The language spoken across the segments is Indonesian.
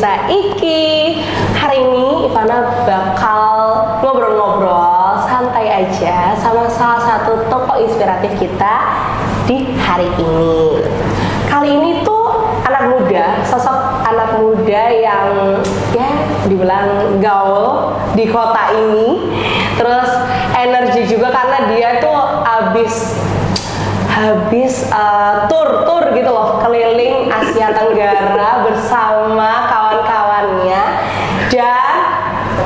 Desa Iki. Hari ini Ivana bakal ngobrol-ngobrol santai aja sama salah satu tokoh inspiratif kita di hari ini. Kali ini tuh anak muda, sosok anak muda yang ya dibilang gaul di kota ini. Terus energi juga karena dia tuh habis tur gitu loh, keliling Asia Tenggara bersama kawan-kawannya, dan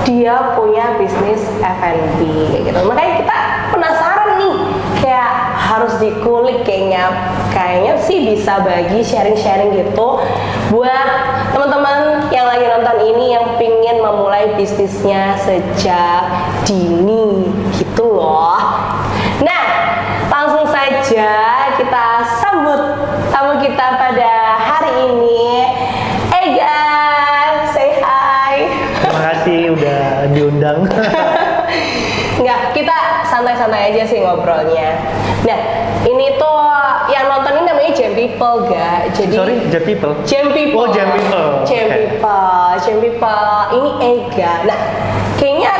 dia punya bisnis F&B gitu. Makanya kita penasaran nih, kayak harus dikulik kayaknya sih bisa bagi sharing-sharing gitu buat teman-teman yang lagi nonton ini yang pingin memulai bisnisnya sejak dini gitu loh. Nah, langsung saja kita sambut tamu kita pada hari ini, Ega. Say hi. Terima kasih udah diundang. Enggak, kita santai-santai aja sih ngobrolnya. Nah, ini tuh yang nonton ini namanya Jam People, ga? Jadi Sorry, Jam People? Jam People. Oh, Jam People. Jam People. Ini Ega. Nah, kayaknya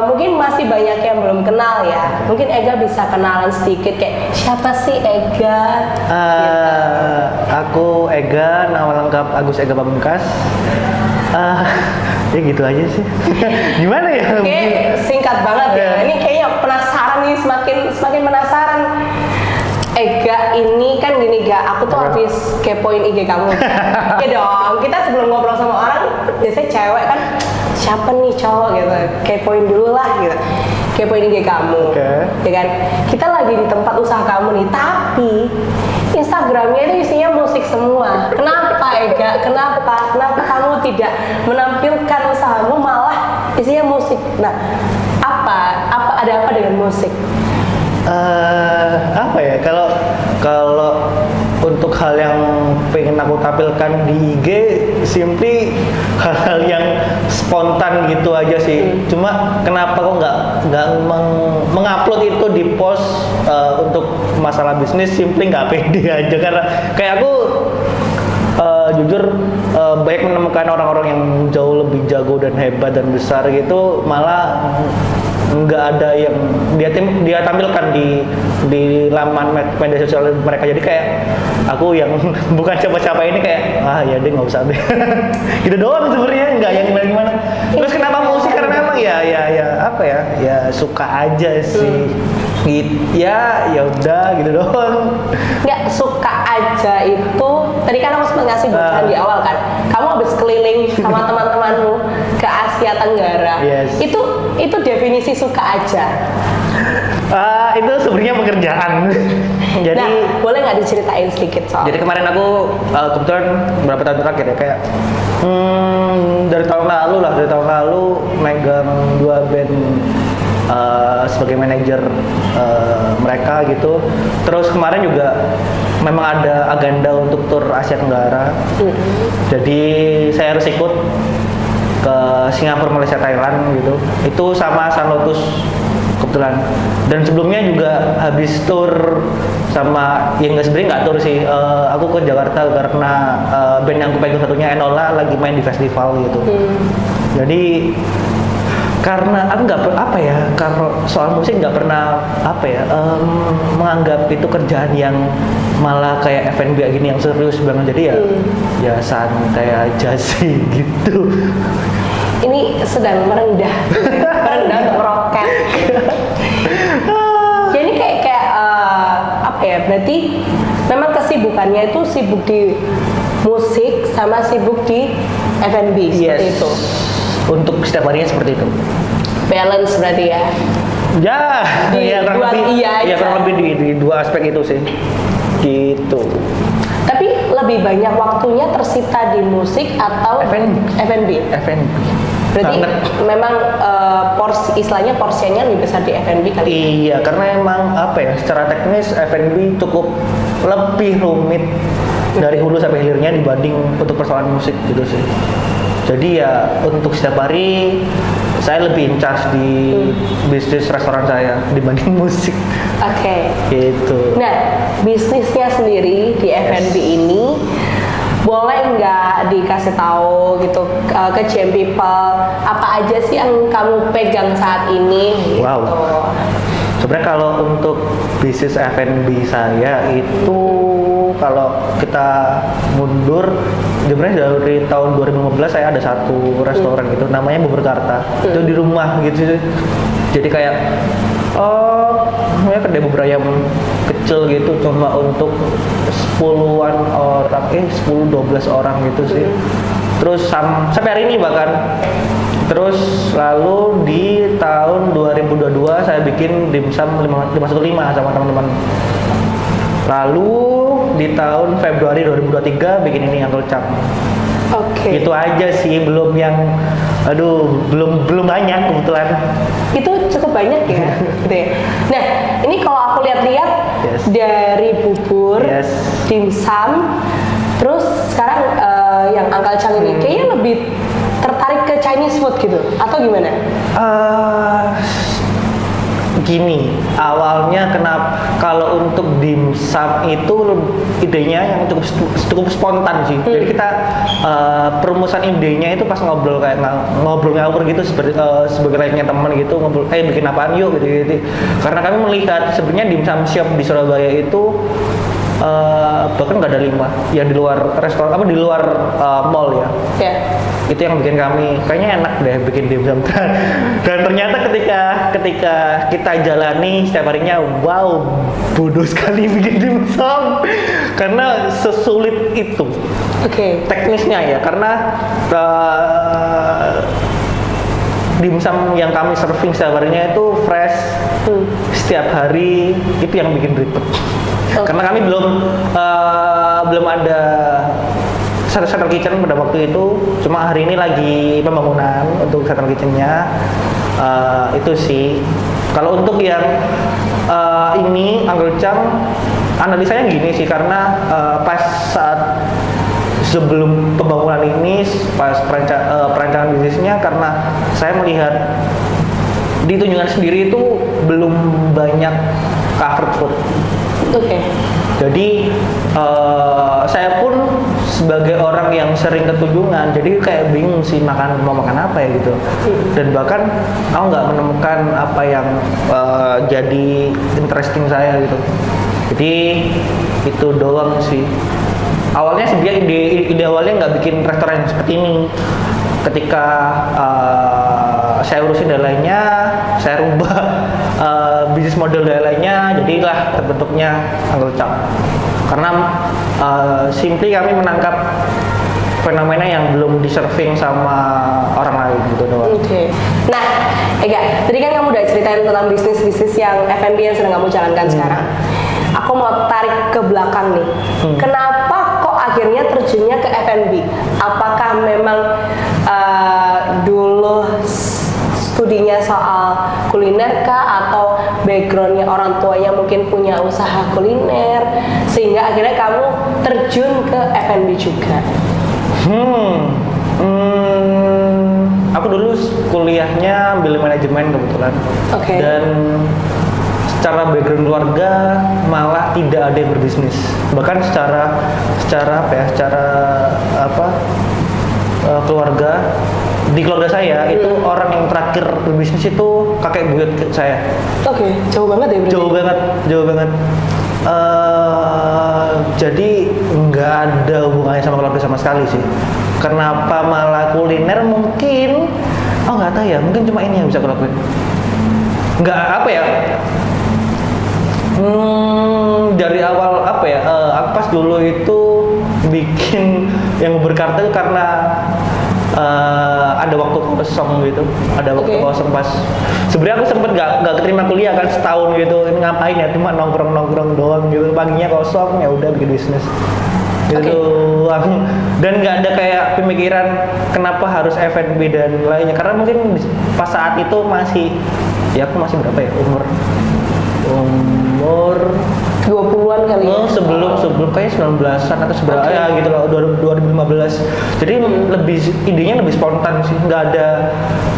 mungkin masih banyak yang belum kenal ya. Mungkin Ega bisa kenalan sedikit, kayak siapa sih Ega? Aku Ega, nama lengkap Agus Ega Pamungkas. Ya gitu aja sih. Gimana ya? Oke, singkat banget ya. Ini kayaknya penasaran nih, semakin penasaran. Ega ini kan gini ga, aku tuh habis kepoin IG kamu. Oke dong, kita sebelum ngobrol sama orang, biasanya cewek kan, siapa nih cowok gitu, kepoin dulu lah gitu. Kepoin IG kamu, ya kan? Kita lagi di tempat usaha kamu nih, tapi Instagramnya itu isinya musik semua. Kenapa Ega? Kenapa kamu tidak menampilkan usahamu malah isinya musik? Nah, ada apa dengan musik? Apa ya, kalau untuk hal yang pengen aku tampilkan di IG, simply hal-hal yang spontan gitu aja sih. Cuma kenapa kok nggak mengupload itu di post untuk masalah bisnis, simply nggak pede aja, karena kayak aku jujur banyak menemukan orang-orang yang jauh lebih jago dan hebat dan besar gitu, malah nggak ada yang dia tampilkan di laman media sosial mereka. Jadi kayak aku yang bukan siapa-siapa ini kayak ya deh nggak usah deh. Gitu doang sebenarnya, nggak yang gimana. Terus kenapa musik? Karena emang ya apa ya suka aja sih. Ya udah gitu doang. Nggak suka aja itu, tadi kan aku sempat ngasih bocoran di awal kan, kamu habis keliling sama teman-temanmu ke Asia Tenggara. Yes. Itu definisi suka aja. Itu sebenarnya pekerjaan. Jadi, nah, boleh nggak diceritain sedikit soal? Jadi kemarin aku kebetulan beberapa tahun terakhir ya, kayak dari tahun lalu megang 2 band sebagai manajer mereka gitu. Terus kemarin juga memang ada agenda untuk tur Asia Tenggara. Jadi saya harus ikut ke Singapura, Malaysia, Thailand gitu. Itu sama Sun Lotus kebetulan. Dan sebelumnya juga habis tur sama, sebenarnya nggak tur sih. Aku ke Jakarta karena band yang aku pegang satunya Enola lagi main di festival gitu. Jadi karena aku kalau soal musik nggak pernah menganggap itu kerjaan yang malah kayak F&B gini yang serius banget. Jadi ya santai aja sih gitu. Ini sedang merendah untuk meroket. Jadi kayak berarti memang kesibukannya itu sibuk di musik sama sibuk di F&B seperti itu. Untuk setiap harinya seperti itu. Balance berarti ya. Kurang lebih di 2 aspek itu sih. Gitu. Tapi lebih banyak waktunya tersita di musik atau F&B? F&B. Berarti memang istilahnya porsinya lebih besar di F&B kali. Iya, karena emang secara teknis F&B cukup lebih rumit dari hulu sampai hilirnya dibanding untuk persoalan musik gitu sih. Jadi ya untuk setiap hari saya lebih in charge di bisnis restoran saya dibanding musik. Oke. Gitu. Nah, bisnisnya sendiri di F&B ini boleh nggak dikasih tahu gitu ke GM People apa aja sih yang kamu pegang saat ini? Wow. Gitu. Sebenarnya kalau untuk bisnis F&B saya itu kalau kita mundur, sebenarnya dari tahun 2015 saya ada satu restoran gitu, namanya Bubur Karta. Itu di rumah gitu. Jadi kayak ya kedai bubur ayam kecil gitu, cuma untuk 10-an orang, 10-12 orang gitu sih. Terus sampai hari ini bahkan. Terus lalu di tahun 2022 saya bikin dimsum 515 sama teman-teman. Lalu di tahun Februari 2023 bikin ini Uncle Chang. Oke. Itu aja sih, belum yang belum banyak kebetulan. Itu cukup banyak ya, gitu ya. Nah, ini kalau aku lihat-lihat Yes. dari bubur, Yes. dimsum, terus sekarang yang Uncle Chang ini kayaknya lebih tertarik ke Chinese food gitu, atau gimana? Gini, awalnya kenapa kalau untuk dimsum itu idenya yang cukup spontan sih. Jadi kita perumusan idenya itu pas ngobrol kayak ngobrol ngawur gitu sebagai layaknya teman gitu, ngobrol bikin apaan yuk gitu. Karena kami melihat sebenarnya dimsum shop di Surabaya itu bahkan nggak ada 5 yang di luar restoran di luar mall ya. Ya. Itu yang bikin kami kayaknya enak deh bikin dimsum. Dan ternyata ketika kita jalani setiap harinya, wow, bodoh sekali bikin dimsum karena sesulit itu. Oke. Teknisnya ya, karena dimsum yang kami serving setiap harinya itu fresh setiap hari, itu yang bikin ribet. Karena kami belum ada shuttle kitchen pada waktu itu, cuma hari ini lagi pembangunan untuk shuttle kitchennya. Itu sih. Kalau untuk yang ini Uncle Chang, analisanya gini sih, karena pas saat sebelum pembangunan ini, pas perancangan bisnisnya, karena saya melihat di Tunjungan sendiri itu belum banyak covered food. Oke. Jadi saya pun sebagai orang yang sering ke Tunjungan, jadi kayak bingung sih mau makan apa ya gitu. Dan bahkan aku nggak menemukan apa yang jadi interesting saya gitu. Jadi itu doang sih. Awalnya sebenarnya ide awalnya nggak bikin restoran seperti ini. Ketika saya urusin dan lainnya, saya rubah bisnis model dan lainnya, jadilah terbentuknya Uncle Chang. Karena simply kami menangkap fenomena yang belum diserving sama orang lain gitu doang. Oke. Nah, Ega, tadi kan kamu udah ceritain tentang bisnis-bisnis yang F&B yang sedang kamu jalankan sekarang. Aku mau tarik ke belakang nih. Kenapa kok akhirnya terjunnya ke F&B? Apakah memang dulu studinya soal kuliner kah, atau backgroundnya orang tuanya mungkin punya usaha kuliner sehingga akhirnya kamu terjun ke F&B juga? Aku dulu kuliahnya ambil manajemen kebetulan. Oke. Dan secara background keluarga malah tidak ada yang berbisnis. Bahkan secara keluarga, di keluarga saya itu orang yang terakhir berbisnis itu kakek buyut saya. Oke, jauh banget ya berarti? Jauh banget. Jadi nggak ada hubungannya sama keluarga sama sekali sih. Kenapa malah kuliner? Mungkin, nggak tahu ya. Mungkin cuma ini yang bisa aku lakuin. Nggak apa ya? Dari awal aku pas dulu itu bikin yang berkarta itu karena ada waktu kosong gitu, ada waktu kosong pas sebenarnya aku sempet nggak keterima kuliah kan setahun gitu. Ini ngapain ya, cuma nongkrong doang gitu, paginya kosong ya udah bikin bisnis gitu. Dan nggak ada kayak pemikiran kenapa harus F&B dan lainnya, karena mungkin pas saat itu aku masih berapa ya, umur 20-an kali ya? Sebelum kayak 19-an atau seberapa ya gitu loh, 2015. Jadi idenya lebih spontan sih, nggak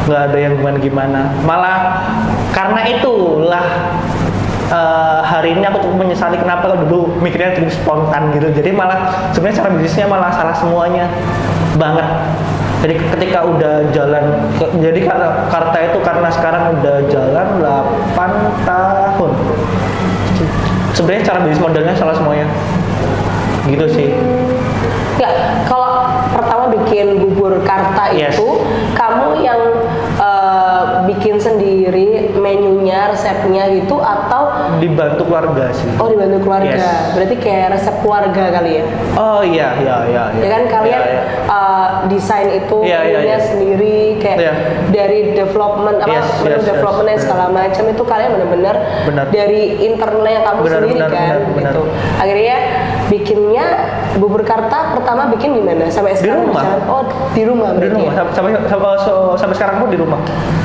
ada yang gimana. Malah karena itulah hari ini aku cukup menyesali kenapa dulu mikirnya terus spontan gitu. Jadi malah sebenarnya cara bisnisnya malah salah semuanya banget. Jadi ketika udah jalan, jadi Karta itu karena sekarang udah jalan 8 tahun. Sebenarnya cara bisnis modelnya salah semuanya. Gitu sih. Ya, kalau pertama bikin bubur Karta Yes. itu, kamu yang bikin sendiri menunya, resepnya gitu, atau Dibantu keluarga sih. oh dibantu keluarga? Yes. Berarti kayak resep keluarga kali ya? Oh iya. Ya kan kalian Iya, iya. desain itu Iya, iya, menunya iya. sendiri, kayak Iya. dari development Yes, menu yes, development yes. segala macam itu kalian benar-benar Benar. dari internalnya kamu Benar, sendiri benar, kan, benar, benar. gitu. Akhirnya bikinnya bubur Karta pertama bikin di mana? Sampai Di sekarang rumah. bisa- Oh di rumah Di berarti rumah ya? sampai sekarang pun di rumah.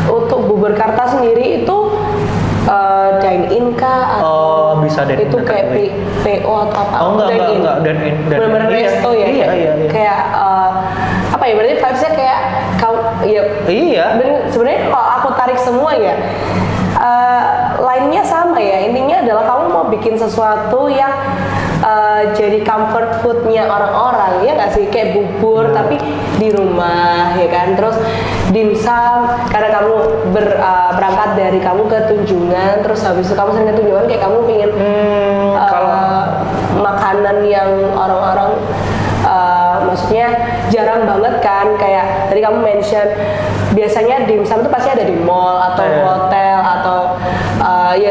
Untuk bubur Karta sendiri itu dine in kah? Oh, bisa dine in Itu kayak definitely. PO atau apa? Oh, enggak, Dine in. dine in. Bener-bener Iya, resto ya? iya, kayak, iya. Kayak apa ya? Berarti vibes-nya kayak kau ya. Iya. Sebenarnya kalau aku tarik semua ya, lainnya sama ya. Intinya adalah kamu mau bikin sesuatu yang jadi comfort foodnya orang-orang, ya nggak sih? Kayak bubur tapi di rumah, ya kan? Terus dimsum karena kamu berangkat dari kamu ke Tunjungan, terus habis itu kamu sering ke Tunjungan kayak kamu pengen makanan yang orang-orang maksudnya jarang banget kan, kayak tadi kamu mention biasanya dimsum itu pasti ada di mall atau Iya. hotel atau ya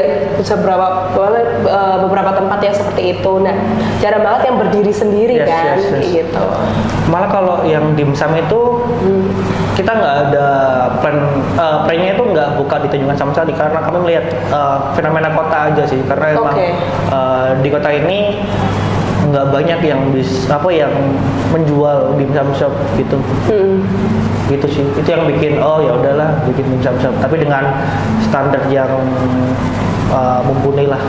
beberapa tempat yang seperti itu. Nah, jarang banget yang berdiri sendiri Yes, kan, yes, yes. kayak gitu. Malah kalau yang dimsum itu kita nggak ada plannya itu nggak buka di Tunjungan sama sekali karena kami melihat fenomena kota aja sih, karena emang Oke. di kota ini nggak banyak yang yang menjual dimsum shop gitu. Gitu sih, itu yang bikin oh ya udahlah bikin dimsum shop tapi dengan standar yang mumpuni lah.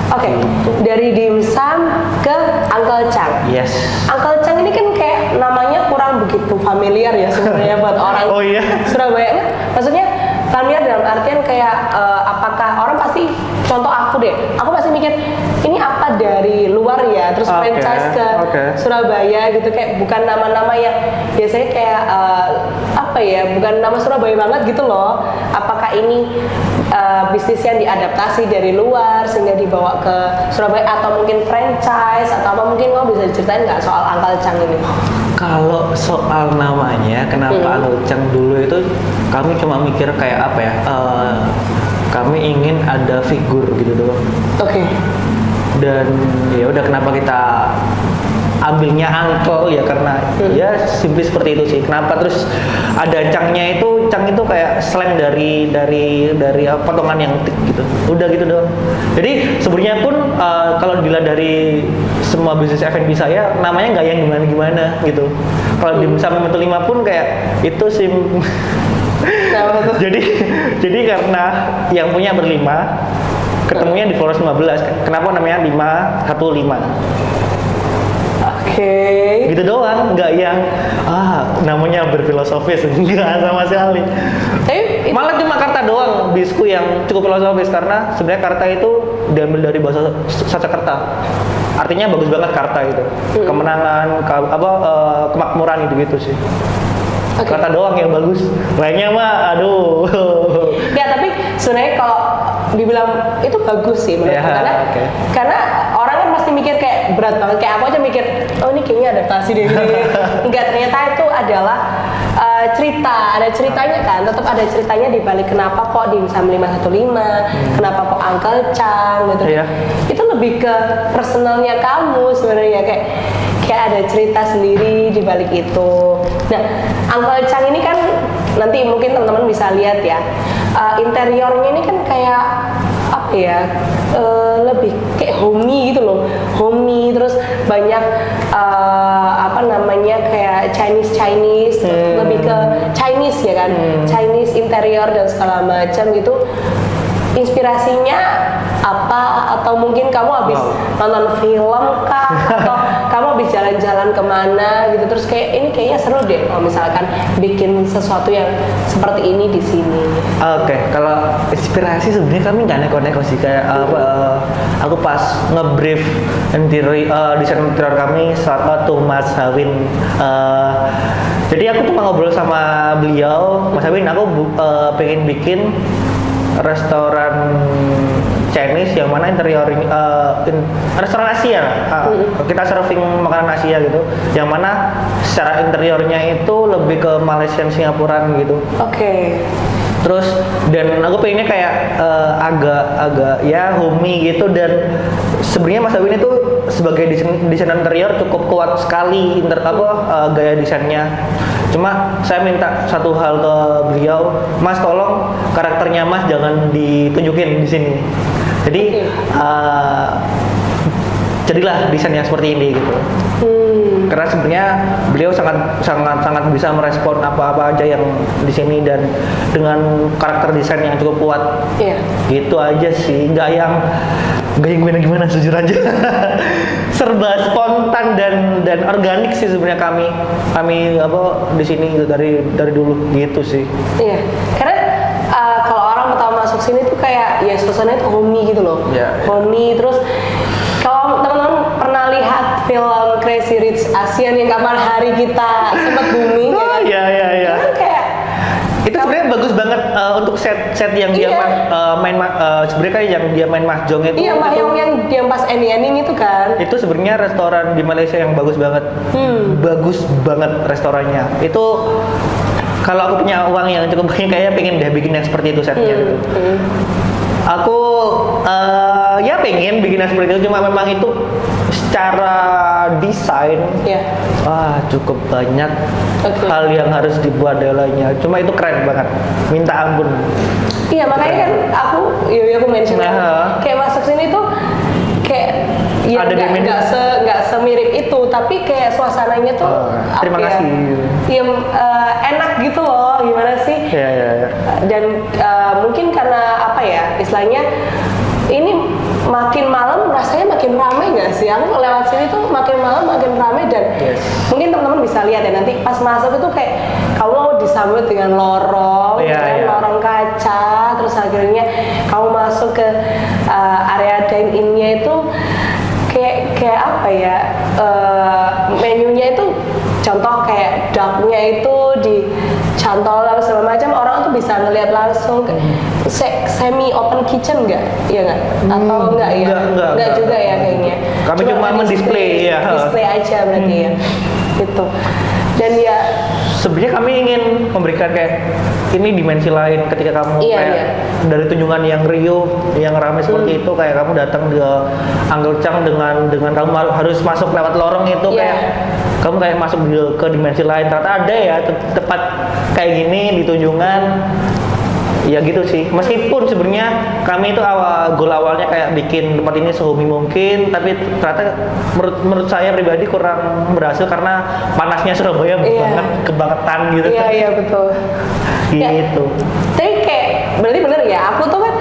Oke, dari dimsum ke Uncle Chang. Yes. Uncle Chang ini kan kayak namanya kurang begitu familiar ya sebenarnya buat orang Oh iya. Surabaya. Nggak? Maksudnya familiar dalam artian kayak apakah orang pasti, contoh aku deh, aku pasti mikir ini apa dari luar ya, terus Oke, franchise ke oke. Surabaya gitu, kayak bukan nama-nama yang biasanya kayak apa ya, bukan nama Surabaya banget gitu loh. Apakah ini bisnis yang diadaptasi dari luar sehingga dibawa ke Surabaya, atau mungkin franchise atau apa? Mungkin kamu bisa diceritain nggak soal Uncle Chang ini? Kalau soal namanya, kenapa Uncle Chang dulu itu kami cuma mikir kayak apa ya? Kami ingin ada figur gitu doang. Oke. Dan ya udah kenapa kita ambilnya uncle ya karena ya simply seperti itu sih. Kenapa terus ada cangnya itu, cang itu kayak slang dari potongan yang tik gitu. Udah gitu doang. Jadi sebenarnya pun kalau dilihat dari semua bisnis F&B saya namanya nggak yang gimana-gimana gitu. Kalau di Dimsum 5 pun kayak itu sih. jadi karena yang punya berlima ketemunya di Flores 15. Kenapa namanya 515? Oke. Gitu doang, nggak yang namanya berfilosofis, enggak sama sekali. Tapi Malah cuma Karta doang bisku yang cukup filosofis karena sebenarnya Karta itu diambil dari bahasa Sanskerta. Artinya bagus banget Karta itu. Kemenangan, kemakmuran gitu sih. Oke. Karta doang yang bagus. Lainnya mah aduh. ya tapi sebenarnya kalau dibilang itu bagus sih menurutku, Ya, karena oke. karena orang kan pasti mikir kayak berat banget, kayak aku aja mikir oh ini kayaknya adaptasi deh ini. Enggak, ternyata itu adalah cerita, ada ceritanya kan, tetap ada ceritanya di balik kenapa kok Dimsum 515, kenapa kok Uncle Chang gitu. Iya. Itu lebih ke personalnya kamu sebenarnya, kayak ada cerita sendiri di balik itu. Nah, Uncle Chang ini kan nanti mungkin teman-teman bisa lihat ya, interiornya ini kan kayak apa ya, lebih kayak homey gitu loh, homey, terus banyak apa namanya kayak Chinese, lebih ke Chinese ya kan, Chinese interior dan segala macam gitu. Inspirasinya apa, atau mungkin kamu habis nonton film kah, atau kamu habis jalan-jalan kemana gitu, terus kayak ini kayaknya seru deh kalau misalkan bikin sesuatu yang seperti ini di sini. Oke, kalau inspirasi sebenarnya kami nggak neko-neko sih, kayak aku pas nge-brief desain interior kami saat waktu Mas Hawin. Jadi aku tuh ngobrol sama beliau, Mas Hawin, aku pengen bikin restoran Chinese yang mana interiornya restoran Asia, kita serving makanan Asia gitu, yang mana secara interiornya itu lebih ke Malaysian Singapuraan gitu. Oke. Terus dan aku pengennya kayak agak ya homey gitu, dan sebenarnya Mas Awin itu sebagai desain interior cukup kuat sekali gaya desainnya. Cuma saya minta satu hal ke beliau, Mas tolong karakternya Mas jangan ditunjukin di sini. Jadi jadilah desain yang seperti ini gitu. Karena sebenarnya beliau sangat bisa merespon apa-apa aja yang di sini, dan dengan karakter desain yang cukup kuat. Iya. Gitu aja sih, nggak yang gimana jujur aja. Serba spontan dan organik sih sebenarnya kami di sini gitu, dari dulu gitu sih. Iya. Karena kalau orang pertama masuk sini tuh kayak ya suasananya tuh homey gitu loh. Iya. Homey, terus kalau teman-teman pernah lihat film Crazy Rich Asian yang kapan hari kita sempat booming ya kan? Iya. Kan kayak Itu sebenarnya bagus banget untuk set yang dia sebenarnya kan yang dia main mahjong itu. Iya, mahjong yang dia pas ending itu kan. Itu sebenarnya restoran di Malaysia yang bagus banget. Bagus banget restorannya. Itu kalau aku punya uang yang cukup banyak, kayaknya pengen deh bikin yang seperti itu setnya gitu. Aku ya pengen bikin yang seperti itu, cuma memang itu secara desain cukup banyak hal yang harus dibuat lainnya. Cuma itu keren banget, minta ampun. Iya, makanya kan aku mention kayak masuk sini tuh kayak ya nggak semirip itu, tapi kayak suasananya tuh terima kasih. Iya, enak gitu loh, gimana sih? Iya. Dan mungkin karena apa ya, istilahnya ini makin malam rasanya makin ramai nggak sih? Aku lewat sini tuh makin malam makin ramai, dan mungkin teman-teman bisa lihat ya nanti pas masuk itu kayak kamu disambut dengan lorong, lorong kaca, terus akhirnya kamu masuk ke area dine-in-nya itu kayak apa ya, menunya itu contoh kayak ducknya itu dicantol segala macam, orang tuh bisa ngelihat langsung. Semi open kitchen nggak? Iya nggak? Atau nggak ya? Nggak juga ya kayaknya. Kami cuma mendisplay ya. Display aja berarti ya. Gitu. Dan ya sebenarnya kami ingin memberikan kayak ini dimensi lain ketika kamu dari tunjungan yang riuh, yang ramai seperti itu, kayak kamu datang ke Uncle Chang dengan kamu harus masuk lewat lorong itu, kayak kamu kayak masuk ke dimensi lain. Ternyata ada ya tempat kayak gini di Tunjungan. Ya gitu sih. Meskipun sebenarnya kami itu goal awalnya kayak bikin tempat ini sehomey mungkin, tapi ternyata menurut saya pribadi kurang berhasil karena panasnya Surabaya kebangetan gitu. Iya betul. Gitu. Tapi kayak berarti bener ya, aku tuh kan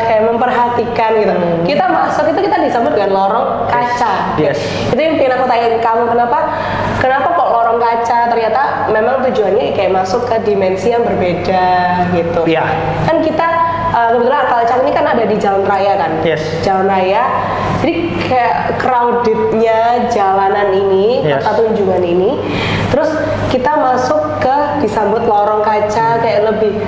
kayak memperhatikan gitu. Kita masuk itu kita disambut dengan lorong kaca. Yes. Itu yang pengen aku tanya ke kamu, kenapa kok lorong kaca? Ternyata memang tujuannya kayak masuk ke dimensi yang berbeda gitu. Iya. Kan kita kebetulan Uncle Chang ini kan ada di jalan raya kan. Yes. Jalan raya. Jadi kayak crowdednya jalanan ini, kota Tunjungan ini. Terus kita masuk ke disambut lorong kaca kayak lebih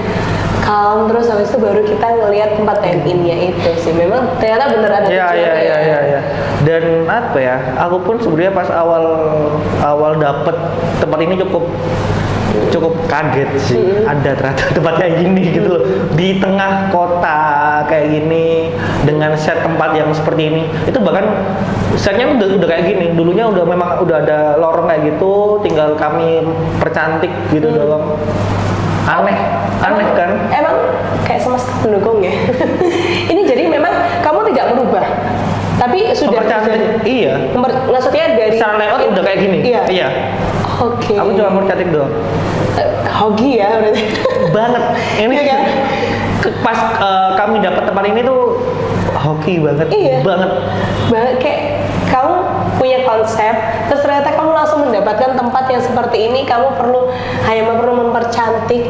calm, terus habis itu baru kita ngelihat tempat dine-in-nya itu sih. Memang ternyata bener ada tujuannya. Iya. Dan apa ya? Aku pun sebenarnya pas awal dapet tempat ini cukup kaget sih. Ada ternyata tempat kayak gini gitu loh, di tengah kota kayak gini dengan set tempat yang seperti ini. Itu bahkan setnya udah kayak gini. Dulunya memang udah ada lorong kayak gitu, tinggal kami percantik gitu doang. Aneh kan? Emang kayak semesta mendukung ya. Ini jadi memang kamu tidak berubah, tapi sudah iya. Maksudnya dari secara layout udah kayak gini. Iya. Oke. Aku cuma mau cantik doang. Hogi ya berarti. Banget. Ini kan? Pas kami dapat tempat ini tuh hoki banget, Iya. banget. Banget kayak kamu punya konsep, terus ternyata kamu langsung mendapatkan tempat yang seperti ini, kamu hanya perlu mempercantik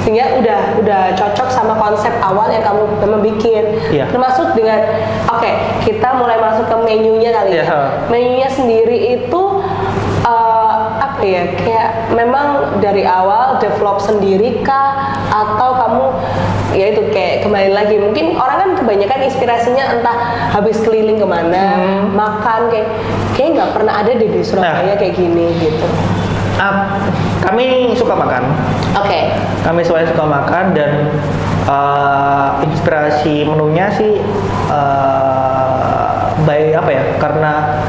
sehingga udah cocok sama konsep awal yang kamu memang bikin. Iya. Termasuk dengan kita mulai masuk ke menunya kali ya. Iya. Menunya sendiri itu apa ya, kayak memang dari awal develop sendiri kah, atau kamu ya itu kayak kembali lagi, mungkin orang kan kebanyakan inspirasinya entah habis keliling kemana, makan kayak nggak pernah ada di Surabaya kayak gini gitu. Kami suka makan. Oke. Kami suka makan dan inspirasi menunya sih apa ya?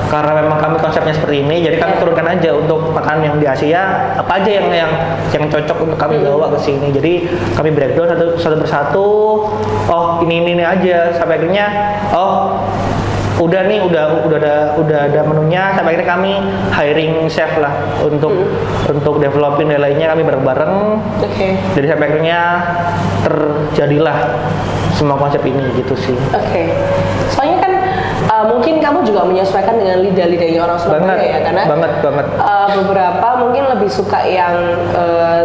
Karena memang kami konsepnya seperti ini, jadi kami turunkan aja untuk makanan yang di Asia apa aja yang cocok untuk kami bawa ke sini. Jadi kami breakdown satu persatu. Oh ini aja sampai akhirnya udah ada menunya, sampai akhirnya kami hiring chef lah untuk developin dan lainnya, kami bareng-bareng. Oke. Jadi sampai akhirnya terjadilah semua konsep ini gitu sih. Oke. Soalnya kan mungkin kamu juga menyesuaikan dengan lidah-lidahnya orang Surabaya ya, karena banget. beberapa mungkin lebih suka yang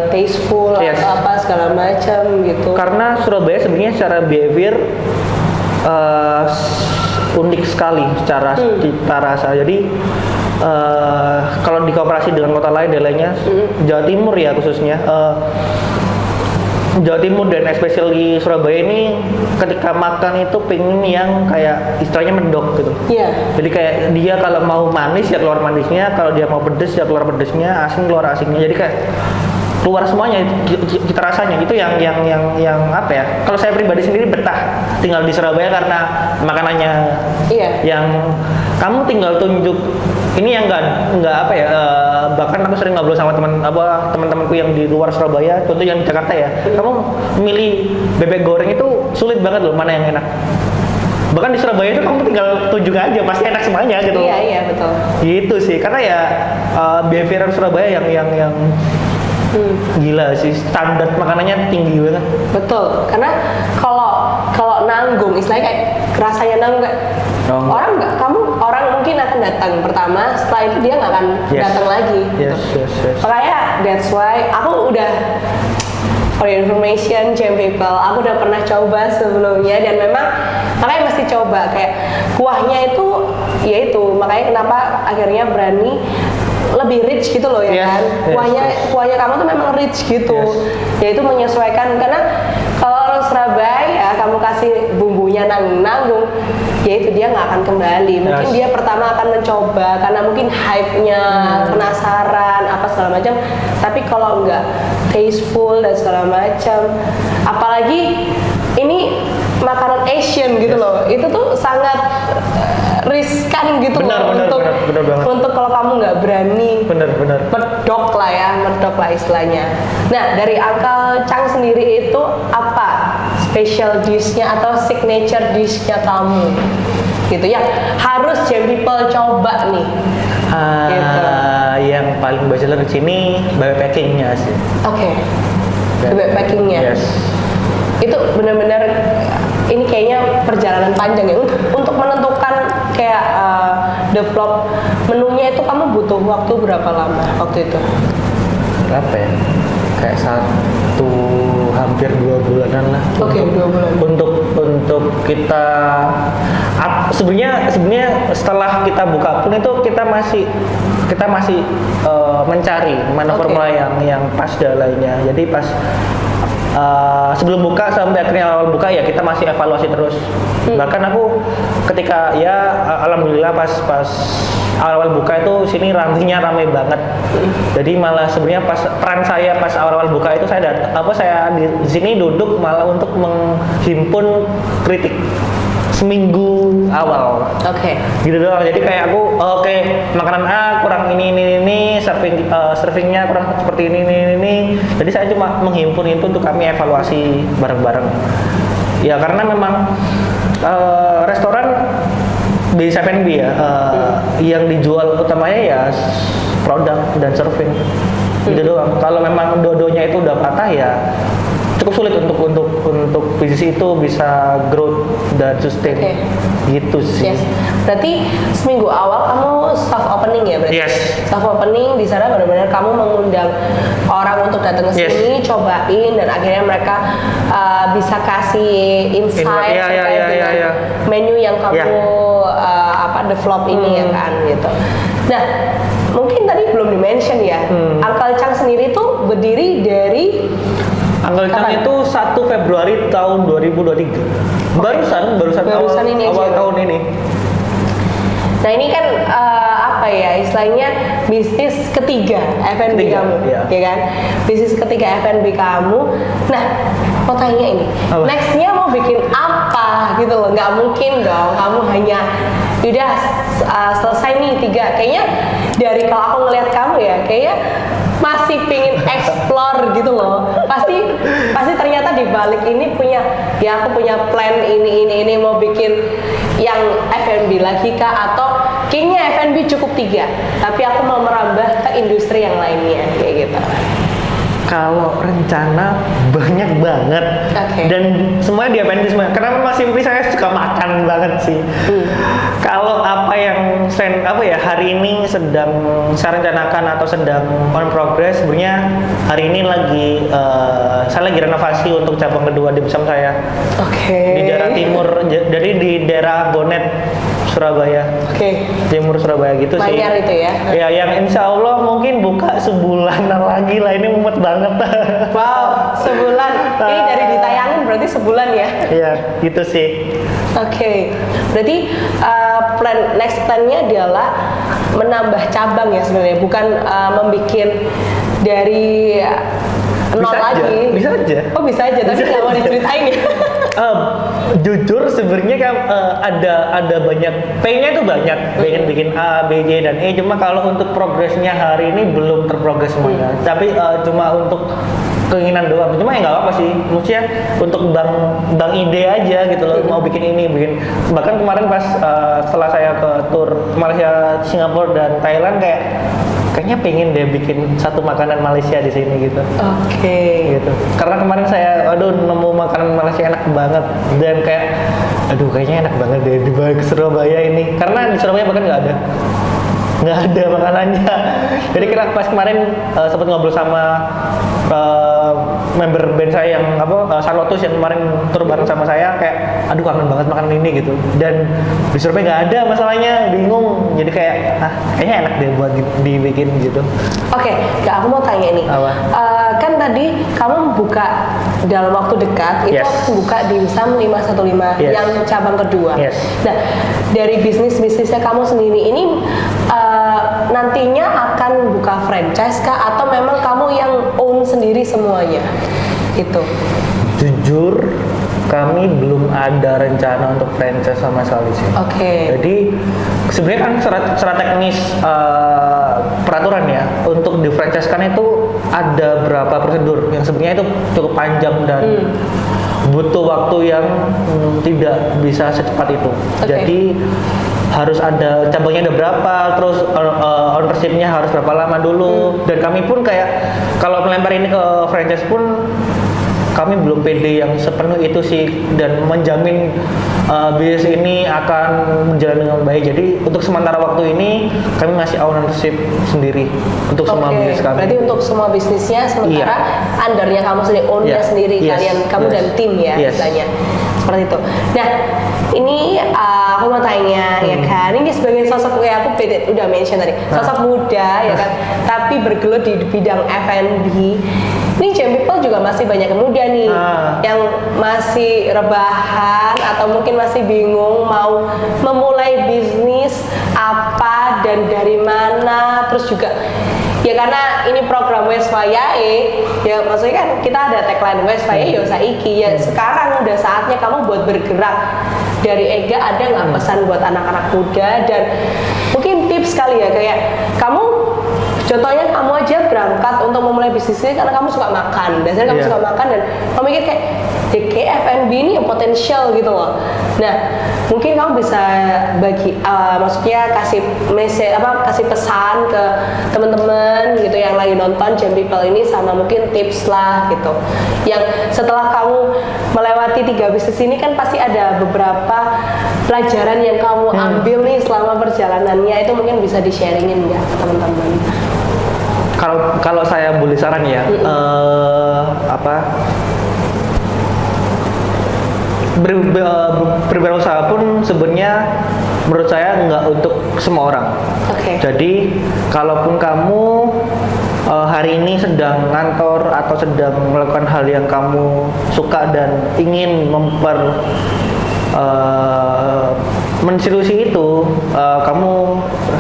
tasteful atau apa segala macam gitu. Karena Surabaya sebenarnya secara behavior unik sekali secara cita rasa. Jadi kalau dikompilasi dengan kota lain dan lainnya, Jawa Timur ya khususnya, Jawa Timur dan especially Surabaya ini ketika makan itu pengen yang kayak istilahnya mendok gitu. Iya. Jadi kayak dia kalau mau manis ya keluar manisnya, kalau dia mau pedes ya keluar pedesnya, asin keluar asinnya. Jadi kayak keluar semuanya cita rasanya. Itu yang apa ya? Kalau saya pribadi sendiri betah tinggal di Surabaya karena makanannya. Iya. Yang kamu tinggal tunjuk ini yang enggak apa ya, bahkan aku sering ngobrol sama teman-temanku yang di luar Surabaya, contoh yang di Jakarta ya, kamu milih bebek goreng itu sulit banget loh mana yang enak. Bahkan di Surabaya itu kamu tinggal tunjuk aja, pasti enak semuanya gitu. Iya betul. Gitu sih, karena ya behavior Surabaya yang gila sih, standar makanannya tinggi banget. Betul, karena kalau nanggung, istilahnya kayak rasanya nanggung orang mungkin akan datang pertama, setelah itu dia nggak akan datang lagi. Yes. Makanya that's why aku udah, for your information, Jam People, aku udah pernah coba sebelumnya dan memang makanya mesti coba, kayak kuahnya itu ya itu, makanya kenapa akhirnya berani lebih rich gitu loh ya kan. Kuahnya kamu tuh memang rich gitu. Yaitu menyesuaikan, karena kalau orang Surabaya kamu kasih bumbunya nanggung, yaitu dia nggak akan kembali. Mungkin dia pertama akan mencoba karena mungkin hype-nya, penasaran apa segala macam. Tapi kalau nggak tasteful dan segala macam, apalagi ini makanan Asian gitu loh, itu tuh sangat riskan gitu loh untuk kalau kamu nggak berani medok lah istilahnya. Nah, dari Uncle Chang sendiri itu apa special dish-nya atau signature dish-nya kamu gitu yang harus Jam People coba nih? Gitu. Yang paling bachelor di sini bebek packingnya sih. Oke. Bebek packingnya. Yes. Itu benar-benar ini kayaknya perjalanan panjang ya untuk menentukan kayak develop menunya itu. Kamu butuh waktu berapa lama waktu itu? Berapa ya? Kayak hampir 2 bulanan lah. Oke, 2 bulan. Untuk kita sebenarnya setelah kita buka pun itu kita masih mencari mana formula yang pas dan lainnya. Jadi pas sebelum buka sampai akhirnya awal buka ya kita masih evaluasi terus. Bahkan aku ketika alhamdulillah pas awal buka itu sini rantingnya ramai banget. Jadi malah sebenarnya pas peran saya pas awal buka itu saya di sini duduk malah untuk menghimpun kritik seminggu awal. Oke. Gitu doang. Jadi kayak aku makanan A kurang ini servingnya kurang seperti ini. Jadi saya cuma menghimpun itu untuk kami evaluasi bareng-bareng. Ya karena memang restoran di 7B ya, yang dijual utamanya ya produk dan serving. Gitu doang. Kalau memang dua-duanya itu udah patah ya cukup sulit untuk bisnis itu bisa growth dan sustain. Oke. Gitu sih. Yes. Berarti seminggu awal kamu soft opening ya berarti? Yes. Soft opening di sana benar-benar kamu mengundang orang untuk datang ke Yes. sini, cobain dan akhirnya mereka bisa kasih insight Iya, terkait iya, dengan iya. menu yang kamu Iya. develop ini ya kan gitu. Nah, mungkin tadi belum di-mention ya. Uncle Chang sendiri tuh berdiri dari Uncle Chang kapan? itu 1 Februari tahun 2023. Barusan Barusan ini awal aja. tahun ini. Nah ini kan apa ya istilahnya bisnis ketiga F&B Ketiga, kamu, iya. ya kan? Bisnis ketiga F&B kamu. Nah, mau tanya ini, Apa? nextnya mau bikin apa gitu loh? Nggak mungkin dong, kamu hanya udah selesai nih 3. Kayaknya dari kalau aku ngelihat kamu ya, kayaknya masih pingin explore gitu loh. Pasti ternyata di balik ini aku punya plan ini mau bikin yang F&B lagi kah, atau kayaknya F&B cukup 3 tapi aku mau merambah ke industri yang lainnya kayak gitu. Kalau rencana banyak banget. Oke. Dan semuanya di F&B semua. Karena memang simply saya suka makan banget sih. Kalau apa yang hari ini sedang saya rencanakan atau sedang on progress, sebenarnya hari ini saya lagi renovasi untuk cabang kedua di Besam saya. Oke. Di daerah timur, jadi di daerah Bonet, Surabaya. Oke. Timur Surabaya gitu sih. Manyar itu ya. Ya, yang insya Allah mungkin buka sebulanan lagi lah, ini mumet banget. Wow, sebulan. Ini dari ditayangin berarti sebulan ya. Iya, gitu sih. Oke, berarti next plan-nya adalah menambah cabang ya sebenarnya, bukan membuat dari nol Bisa aja, lagi. bisa aja. Oh bisa aja, tapi Bisa nggak mau aja. diceritain ya. Jujur sebenarnya kan ada banyak pengennya tuh banyak, pengen bikin A, B, J dan E, cuma kalau untuk progresnya hari ini belum terprogres semuanya. Tapi cuma untuk keinginan doang. Cuma ya nggak apa-apa sih. Maksudnya untuk bang ide aja gitu loh, mau bikin ini, bahkan kemarin pas setelah saya ke tour Malaysia, Singapura dan Thailand kayaknya pengen deh bikin satu makanan Malaysia di sini gitu. Oke. Gitu. Karena kemarin saya nemu makanan Malaysia enak banget dan kayaknya enak banget deh di balik Surabaya ini. Karena di Surabaya bahkan nggak ada makanannya. Jadi pas kemarin sempat ngobrol sama member band saya yang Sanotus yang kemarin tur bareng sama saya, kangen banget makanan ini gitu. Dan di Surabaya nggak ada masalahnya, bingung. Jadi kayaknya enak deh buat dibikin gitu. Oke, aku mau tanya nih. Apa? Kan tadi kamu buka dalam waktu dekat itu Yes. buka di Wisam 515 Yes. yang cabang kedua. Yes. Nah, dari bisnisnya kamu sendiri ini nantinya akan buka franchise kah atau memang kamu yang own sendiri semuanya? Gitu. Jujur, kami belum ada rencana untuk franchise sama sekali sih. Oke. Jadi sebenarnya kan secara teknis peraturan ya, untuk di franchise kan itu ada berapa prosedur yang sebenarnya itu cukup panjang dan butuh waktu yang tidak bisa secepat itu. Oke. Jadi harus ada cabangnya ada berapa, terus ownership-nya harus berapa lama dulu. Dan kami pun kalau melempar ini ke franchise pun kami belum pede yang sepenuh itu sih, dan menjamin bisnis ini akan menjalani dengan baik. Jadi untuk sementara waktu ini kami masih ownership sendiri untuk semua bisnis kami. Berarti untuk semua bisnisnya sementara Iya. undernya kamu sendiri, ownnya Iya. sendiri, Yes. kamu Yes. dan tim ya Yes. misalnya. Seperti itu. Nah, ini aku mau tanya ya kan, ini sebagai sosok aku udah mention tadi, sosok muda ya kan, tapi bergelut di bidang F&B. Ini Jam People juga masih banyak yang muda nih, yang masih rebahan atau mungkin masih bingung mau memulai bisnis apa dan dari mana, terus juga ya karena ini program Weswayae, ya maksudnya kan kita ada tagline Weswayae yo saiki, ya sekarang udah saatnya kamu buat bergerak. Dari Ega ada nggak pesan buat anak-anak muda dan mungkin tips kali ya, kayak kamu contohnya kamu aja berangkat untuk memulai bisnis ini karena kamu suka makan, dasarnya kamu Iya. suka makan dan kamu mikir kayak ya kayak F&B ini yang potensial gitu loh. Nah, mungkin kamu bisa bagi, maksudnya kasih kasih pesan ke teman-teman gitu yang lagi nonton Jam People ini, sama mungkin tips lah gitu. Yang setelah kamu melewati 3 bisnis ini kan pasti ada beberapa pelajaran yang kamu ambil nih selama perjalanannya, itu mungkin bisa di-sharingin nggak ke teman-teman? Kalau saya boleh saran ya, berwirausaha pun sebenarnya menurut saya nggak untuk semua orang. Oke. Jadi kalaupun kamu hari ini sedang ngantor atau sedang melakukan hal yang kamu suka dan ingin menseriusi itu,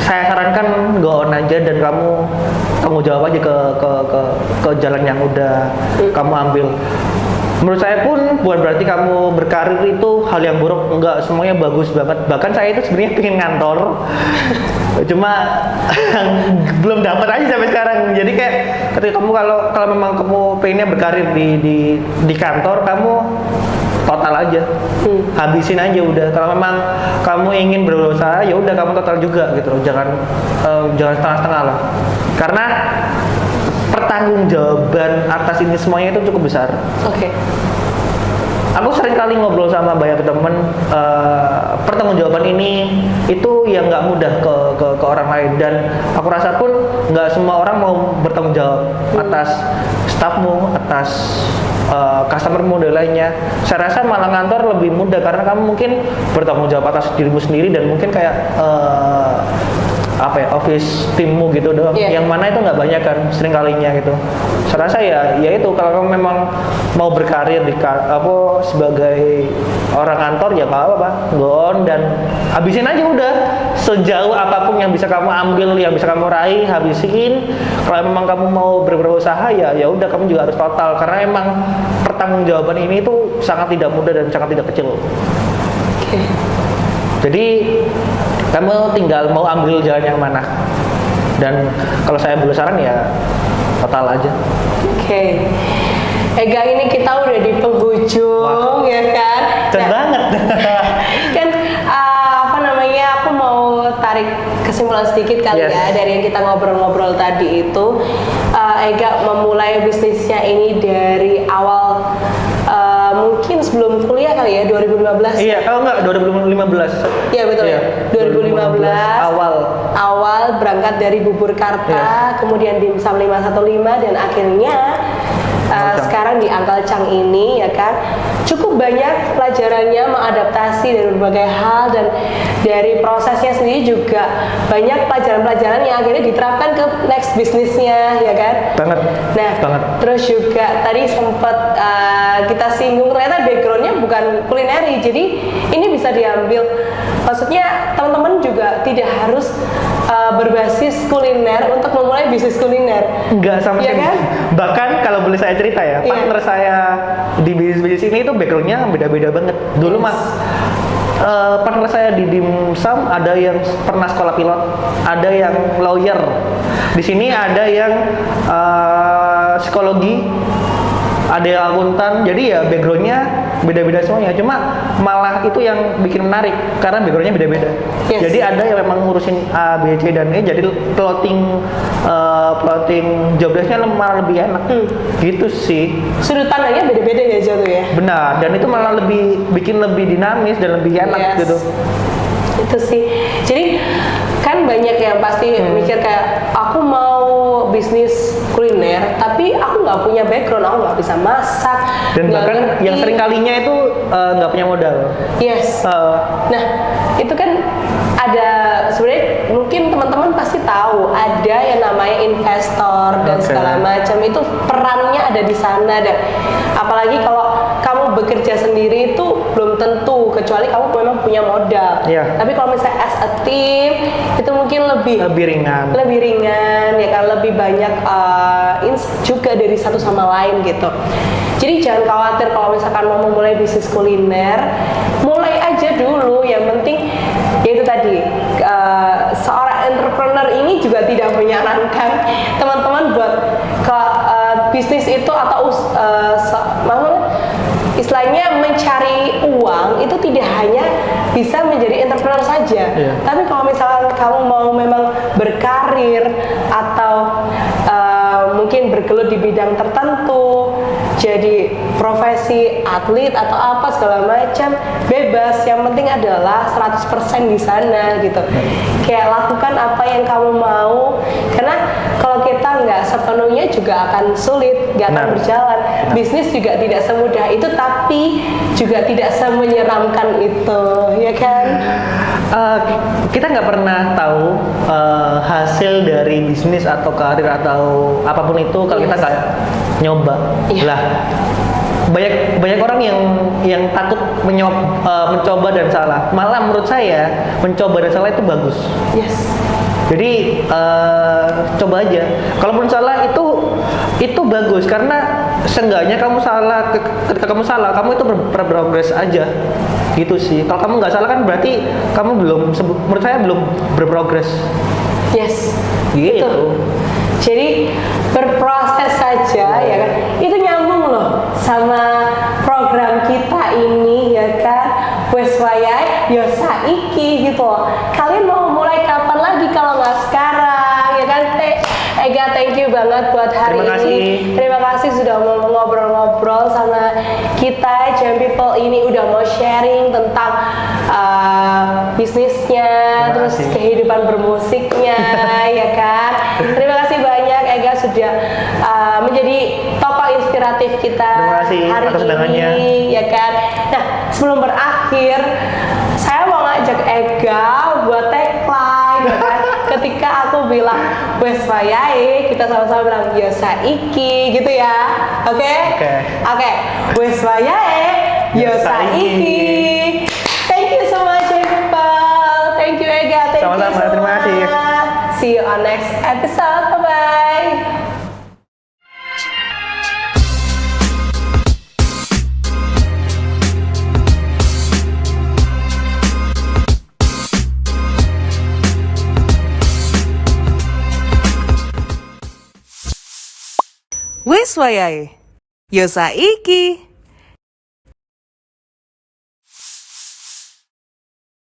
saya sarankan go on aja dan kamu tanggung jawab aja ke jalan yang udah kamu ambil. Menurut saya pun bukan berarti kamu berkarir itu hal yang buruk, enggak, semuanya bagus banget. Bahkan saya itu sebenarnya pengen ngantor, cuma belum dapat aja sampai sekarang. Jadi kayak ketika kamu kalau memang kamu pengennya berkarir di kantor, kamu total aja, habisin aja udah. Kalau memang kamu ingin berusaha, ya udah kamu total juga gitu loh. Jangan setengah-setengah lah. Karena pertanggungjawaban atas ini semuanya itu cukup besar. Oke. Aku sering kali ngobrol sama banyak temen, pertanggungjawaban ini itu yang nggak mudah ke orang lain, dan aku rasa pun nggak semua orang mau bertanggung jawab atas stafmu, atas customermu dan lainnya. Saya rasa malah ngantor lebih mudah karena kamu mungkin bertanggung jawab atas dirimu sendiri dan mungkin kayak office timmu gitu doang. Yang mana itu nggak banyak kan sering kalinya gitu. Saya rasa ya itu kalau kamu memang mau berkarir sebagai orang kantor, ya nggak apa-apa, go on dan habisin aja udah. Sejauh apapun yang bisa kamu ambil, yang bisa kamu raih, habisin. Kalau memang kamu mau berusaha, ya udah kamu juga harus total, karena emang pertanggungjawaban ini itu sangat tidak mudah dan sangat tidak kecil. Oke. Jadi kamu tinggal mau ambil jalan yang mana. Dan kalau saya boleh saran ya total aja. Oke. Ega, ini kita udah di penghujung. Wah, ya kan? Cepet banget. Kan aku mau tarik kesimpulan sedikit kali ya dari yang kita ngobrol-ngobrol tadi itu. Ega memulai bisnisnya ini dari awal, mungkin sebelum kuliah kali ya, 2015. Iya, kalau enggak 2015. Iya betul ya. 2015 awal berangkat dari Bubur Karta, kemudian Dimsum 515, dan akhirnya sekarang di Uncle Chang ini, ya kan, cukup banyak pelajarannya, mengadaptasi dari berbagai hal, dan dari prosesnya sendiri juga banyak pelajaran-pelajaran yang akhirnya diterapkan ke next bisnisnya, ya kan. Banget. Nah, banget. Terus juga tadi sempat kita singgung ternyata backgroundnya bukan kulineri, jadi ini bisa diambil. Maksudnya teman-teman juga tidak harus berbasis kuliner untuk memulai bisnis kuliner. Enggak sama sekali. Kan? Bahkan kalau boleh saya cerita ya, partner saya di bisnis ini itu backgroundnya beda-beda banget. Dulu partner saya di Dimsum ada yang pernah sekolah pilot, ada yang lawyer. Di sini ada yang psikologi, ada yang akuntan. Jadi ya backgroundnya beda-beda semuanya. Cuma malah itu yang bikin menarik karena backgroundnya beda-beda. Jadi ada yang memang ngurusin A, B, C, dan E. Jadi plotting job desk-nya malah lebih enak. Gitu sih. Sudut pandangnya beda-beda ya jatuh ya. Benar. Dan itu malah bikin lebih dinamis dan lebih enak gitu. Itu sih. Jadi kan banyak yang pasti mikir kayak aku mau bisnis kuliner, tapi aku nggak punya background, aku nggak bisa masak. Dan bahkan yang sering kalinya itu nggak punya modal. Yes. Nah, itu kan ada sebenarnya, mungkin teman-teman pasti tahu ada yang namanya investor dan segala macam, itu perannya ada di sana. Dan apalagi kalau kamu bekerja sendiri itu belum tentu, kecuali kamu memang punya modal. Tapi kalau misalnya as a team itu mungkin lebih ringan ya kan, lebih banyak juga dari satu sama lain gitu. Jadi jangan khawatir kalau misalkan mau memulai bisnis kuliner, mulai aja dulu. Yang penting yaitu tadi, seorang entrepreneur ini juga tidak menyarankan teman-teman buat ke bisnis itu atau istilahnya mencari uang itu tidak hanya bisa menjadi entrepreneur saja. Iya. Tapi kalau misalkan kamu mau memang berkarir atau mungkin bergelut di bidang tertentu, jadi profesi atlet atau apa segala macam, bebas. Yang penting adalah 100% di sana gitu. Kayak lakukan apa yang kamu mau, karena kalau kita nggak sepenuhnya juga akan sulit, nggak akan Benar. berjalan. Bisnis juga tidak semudah itu, tapi juga tidak semenyeramkan itu, ya kan? Kita nggak pernah tahu hasil dari bisnis atau karir atau apapun itu kalau kita Yes. nggak nyoba. Iya. Lah, banyak orang yang takut mencoba dan salah. Malah menurut saya mencoba dan salah itu bagus. Yes. Jadi coba aja. Kalaupun salah itu bagus karena seenggaknya kamu salah, ketika kamu salah kamu itu berprogres aja. Gitu sih. Kalau kamu nggak salah kan berarti kamu menurut saya belum berprogres. Yes. Gitu. Itu. Jadi berproses saja, ya kan? Itu nyambung loh sama program kita ini, ya kan? Wes wayai yo saiki gitu loh. Kalian mau mulai kapan lagi kalau nggak sekarang, ya kan? Ega, thank you banget buat hari Terima ini. kasih. Terima kasih sudah mau ngobrol-ngobrol sama kita, Jam People ini udah mau sharing tentang bisnisnya, Terima terus kasih. kehidupan bermusiknya, ya kan? Terima kasih banyak Ega sudah menjadi tokoh inspiratif kita Terima kasih hari atas undangannya. ini, ya kan? Nah, sebelum berakhir, saya mau ngajak Ega buat tagline, ya kan? Ketika aku bilang wes wayahe, kita sama-sama bilang yo saiki, gitu ya. Oke? Oke. Wes wayahe, yo saiki. Thank you so much, people. Thank you, Ega. Thank Sama-sama, you so terima kasih. much. See you on next episode. Bye-bye. Wes wayahe. Yo saiki.